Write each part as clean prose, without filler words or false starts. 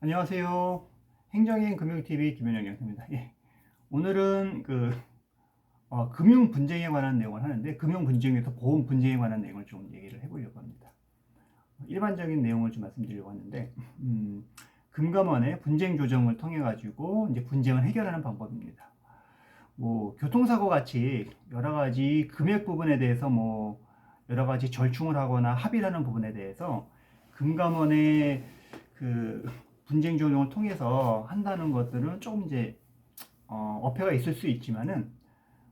안녕하세요. 행정인 금융TV 김현영 교수입니다. 예. 오늘은 금융 분쟁에 관한 내용을 하는데, 금융 분쟁에서 보험 분쟁에 관한 내용을 좀 얘기를 해보려고 합니다. 일반적인 내용을 좀 말씀드리려고 하는데, 금감원의 분쟁 조정을 통해 가지고 이제 분쟁을 해결하는 방법입니다. 뭐 교통사고 같이 여러 가지 금액 부분에 대해서 뭐 여러 가지 절충을 하거나 합의를 하는 부분에 대해서 금감원의 그 분쟁 조정을 통해서 한다는 것들은 조금 이제 어폐가 있을 수 있지만은,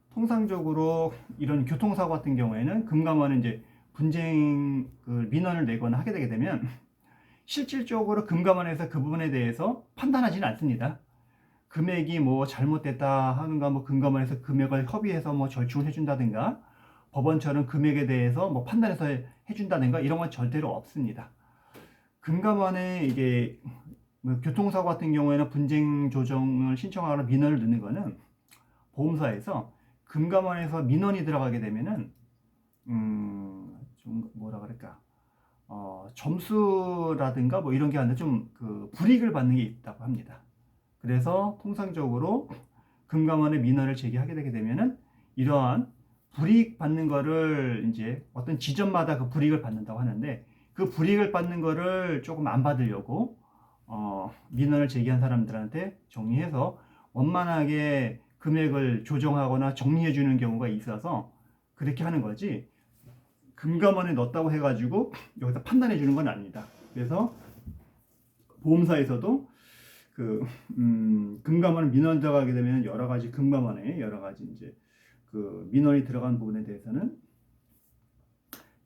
통상적으로 이런 교통사고 같은 경우에는 금감원은 이제 분쟁 민원을 내거나 하게 되게 되면 실질적으로 금감원에서 그 부분에 대해서 판단하지는 않습니다. 금액이 뭐 잘못됐다 하는가, 뭐 금감원에서 금액을 협의해서 뭐 절충을 해준다든가, 법원처럼 금액에 대해서 뭐 판단해서 해준다든가, 이런 건 절대로 없습니다. 금감원에 이게 뭐 교통사고 같은 경우에는 분쟁 조정을 신청하거나 민원을 넣는 거는, 보험사에서 금감원에서 민원이 들어가게 되면은 좀 뭐라 그럴까, 점수라든가 뭐 이런 게 아니라 좀 불이익을 받는 게 있다고 합니다. 그래서 통상적으로 금감원에 민원을 제기하게 되게 되면은 이러한 불이익 받는 거를 이제 어떤 지점마다 그 불이익을 받는다고 하는데, 그 불이익을 받는 거를 조금 안 받으려고 민원을 제기한 사람들한테 정리해서 원만하게 금액을 조정하거나 정리해 주는 경우가 있어서 그렇게 하는 거지, 금감원에 넣었다고 해가지고 여기서 판단해 주는 건 아닙니다. 그래서 보험사에서도 금감원 민원 들어가게 되면 여러 가지 금감원에 여러 가지 이제 민원이 들어간 부분에 대해서는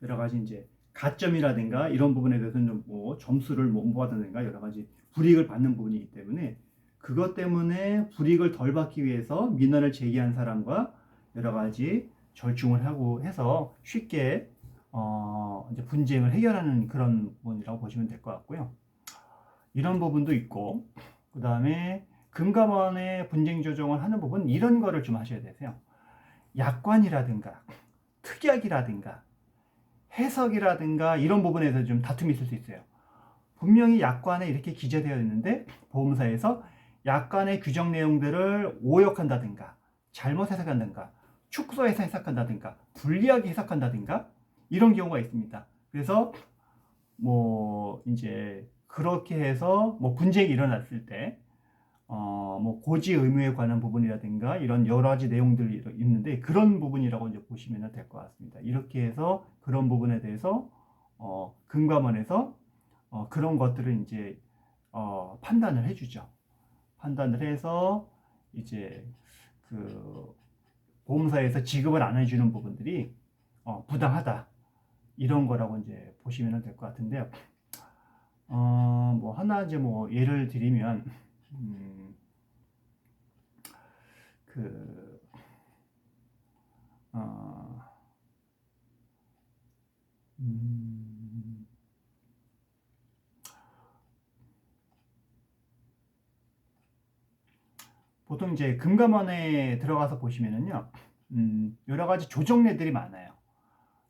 여러 가지 이제 가점이라든가 이런 부분에 대해서는 뭐 점수를 못 받는가, 여러 가지 불이익을 받는 부분이기 때문에, 그것 때문에 불이익을 덜 받기 위해서 민원을 제기한 사람과 여러 가지 절충을 하고 해서 쉽게 이제 분쟁을 해결하는 그런 부분이라고 보시면 될 것 같고요. 이런 부분도 있고, 그 다음에 금감원의 분쟁 조정을 하는 부분, 이런 거를 좀 하셔야 되세요. 약관이라든가 특약이라든가 해석이라든가 이런 부분에서 좀 다툼이 있을 수 있어요. 분명히 약관에 이렇게 기재되어 있는데 보험사에서 약관의 규정 내용들을 오역한다든가 잘못 해석한다든가 축소해서 해석한다든가 불리하게 해석한다든가 이런 경우가 있습니다. 그래서 뭐 이제 그렇게 해서 뭐 분쟁이 일어났을 때 뭐 고지 의무에 관한 부분이라든가 이런 여러 가지 내용들이 있는데, 그런 부분이라고 이제 보시면 될 것 같습니다. 이렇게 해서 그런 부분에 대해서 금감원에서 그런 것들을 이제 판단을 해주죠. 판단을 해서 이제 그 보험사에서 지급을 안 해주는 부분들이 부당하다, 이런 거라고 이제 보시면 될 것 같은데요. 뭐 하나 이제 뭐 예를 드리면 그 어, 음, 보통 이제 금감원에 들어가서 보시면은요, 여러 가지 조정례들이 많아요.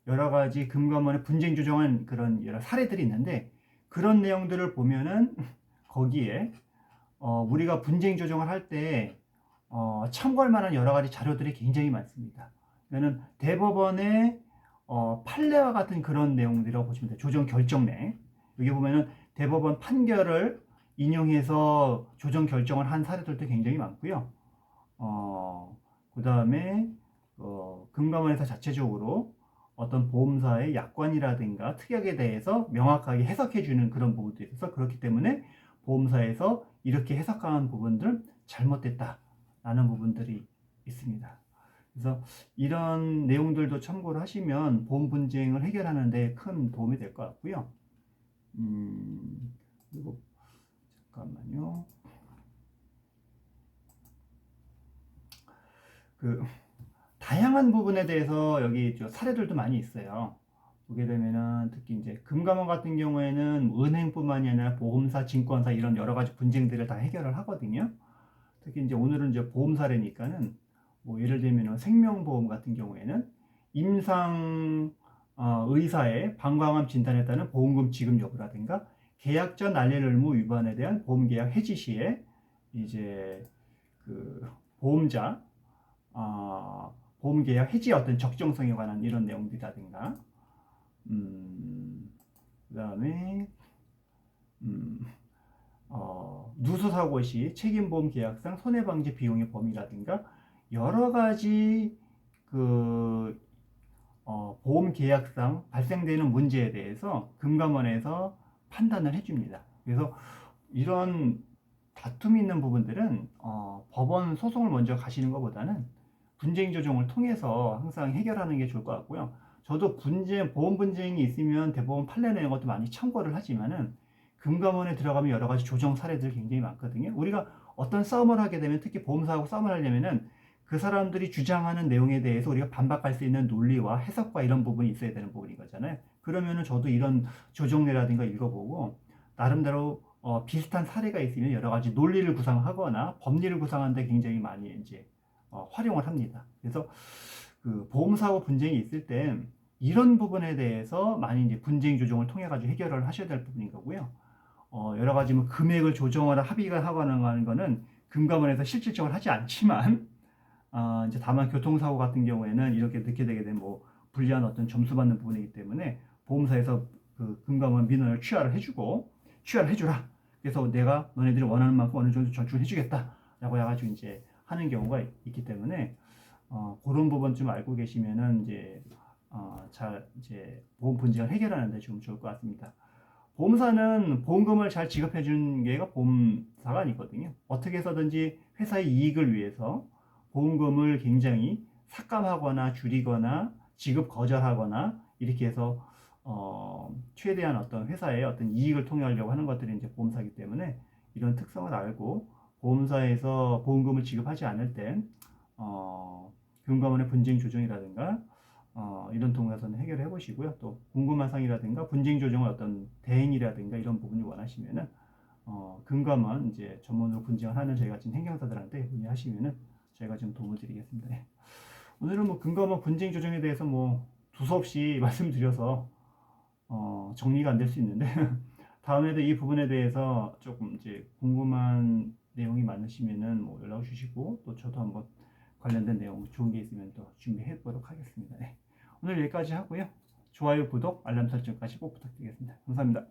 여러 가지 금감원의 분쟁 조정한 그런 여러 사례들이 있는데, 그런 내용들을 보면은 거기에 우리가 분쟁 조정을 할 때 참고할 만한 여러 가지 자료들이 굉장히 많습니다. 그러니까는 대법원의 판례와 같은 그런 내용들이라고 보시면 돼요. 조정 결정례. 여기 보면은 대법원 판결을 인용해서 조정 결정을 한 사례들도 굉장히 많고요. 그 다음에 금감원에서 자체적으로 어떤 보험사의 약관이라든가 특약에 대해서 명확하게 해석해 주는 그런 부분도 있어서, 그렇기 때문에 보험사에서 이렇게 해석한 부분들 잘못됐다 라는 부분들이 있습니다. 그래서 이런 내용들도 참고를 하시면 보험 분쟁을 해결하는 데 큰 도움이 될 것 같고요. 그리고 잠깐만요. 다양한 부분에 대해서 여기 사례들도 많이 있어요. 보게 되면은 특히 이제 금감원 같은 경우에는 은행뿐만이 아니라 보험사, 증권사 이런 여러 가지 분쟁들을 다 해결을 하거든요. 특히 이제 오늘은 이제 보험 사례니까는 뭐 예를 들면 생명보험 같은 경우에는 임상 의사의 방광암 진단에 따른 보험금 지급 여부라든가 계약자 난리 의무 위반에 대한 보험계약 해지 시에 이제 그 보험자 보험계약 해지의 어떤 적정성에 관한 이런 내용들이라든가 그다음에 누수사고 시 책임보험 계약상 손해방지 비용의 범위라든가 여러 가지 그 보험 계약상 발생되는 문제에 대해서 금감원에서 판단을 해줍니다. 그래서 이런 다툼이 있는 부분들은 법원 소송을 먼저 가시는 것보다는 분쟁 조정을 통해서 항상 해결하는 게 좋을 것 같고요. 저도 보험 분쟁이 있으면 대법원 판례 내는 것도 많이 참고를 하지만은 금감원에 들어가면 여러 가지 조정 사례들이 굉장히 많거든요. 우리가 어떤 싸움을 하게 되면 특히 보험사하고 싸움을 하려면은 그 사람들이 주장하는 내용에 대해서 우리가 반박할 수 있는 논리와 해석과 이런 부분이 있어야 되는 부분인 거잖아요. 그러면은 저도 이런 조정례라든가 읽어보고 나름대로 비슷한 사례가 있으면 여러 가지 논리를 구상하거나 법리를 구상하는데 굉장히 많이 이제 활용을 합니다. 그래서 그 보험사고 분쟁이 있을 때 이런 부분에 대해서 많이 이제 분쟁 조정을 통해 가지고 해결을 하셔야 될 부분인 거고요. 여러 가지 뭐 금액을 조정하거나 합의가 하거나 하는 거는 금감원에서 실질적으로 하지 않지만 이제 다만 교통사고 같은 경우에는 이렇게 늦게 되게 되면 뭐 불리한 어떤 점수 받는 부분이기 때문에 보험사에서 그 금감원 민원을 취하를 해주라. 그래서 내가 너네들이 원하는 만큼 어느 정도 저축을 해주겠다라고 해가지고 이제 하는 경우가 있기 때문에 그런 부분 좀 알고 계시면은 이제 잘 이제 보험 분쟁을 해결하는데 좀 좋을 것 같습니다. 보험사는 보험금을 잘 지급해 주는 게가 보험사가 아니거든요. 어떻게 해서든지 회사의 이익을 위해서 보험금을 굉장히 삭감하거나 줄이거나 지급 거절하거나 이렇게 해서 최대한 어떤 회사의 어떤 이익을 통해하려고 하는 것들이 이제 보험사이기 때문에 이런 특성을 알고 보험사에서 보험금을 지급하지 않을 땐 금감원의 분쟁 조정이라든가 이런 통해서는 해결해 보시고요. 또 궁금한 사항이라든가 분쟁 조정의 어떤 대행이라든가 이런 부분을 원하시면은 금감원 이제 전문으로 분쟁을 하는 저희 같은 행정사들한테 문의하시면은 저희가 좀 도움을 드리겠습니다. 네. 오늘은 뭐 금감원 분쟁 조정에 대해서 뭐 두서없이 말씀드려서 정리가 안 될 수 있는데 다음에도 이 부분에 대해서 조금 이제 궁금한 내용이 많으시면은 뭐 연락 주시고 또 저도 한번 관련된 내용 좋은 게 있으면 또 준비해 보도록 하겠습니다. 네. 오늘 여기까지 하고요. 좋아요, 구독, 알람 설정까지 꼭 부탁드리겠습니다. 감사합니다.